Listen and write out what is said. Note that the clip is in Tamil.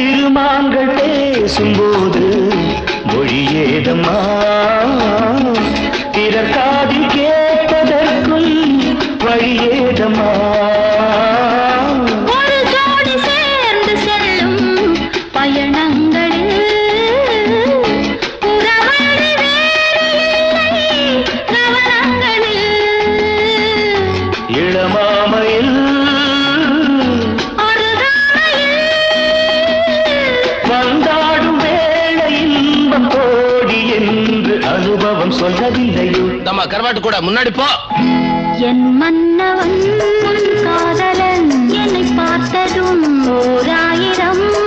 இருமான்கள் பேசும்போது மொழியேதம்மா பிறர் காதில் கேட்பதற்கும் வழியேதம்மா ஒரு ஜோடி சேர்ந்து செல்லும் பயணங்களில் உறவழி வேறு இல்லை கவனங்களில் இளமாமையில் வந்தாடும் வேளை இன்பம் கோடி என்று அனுபவம் சொல்லவில்லையோ நம்ம கருவாட்டு கூட முன்னாடி போ என் மன்னவன் காதலன் என்னை பார்த்ததும் 1000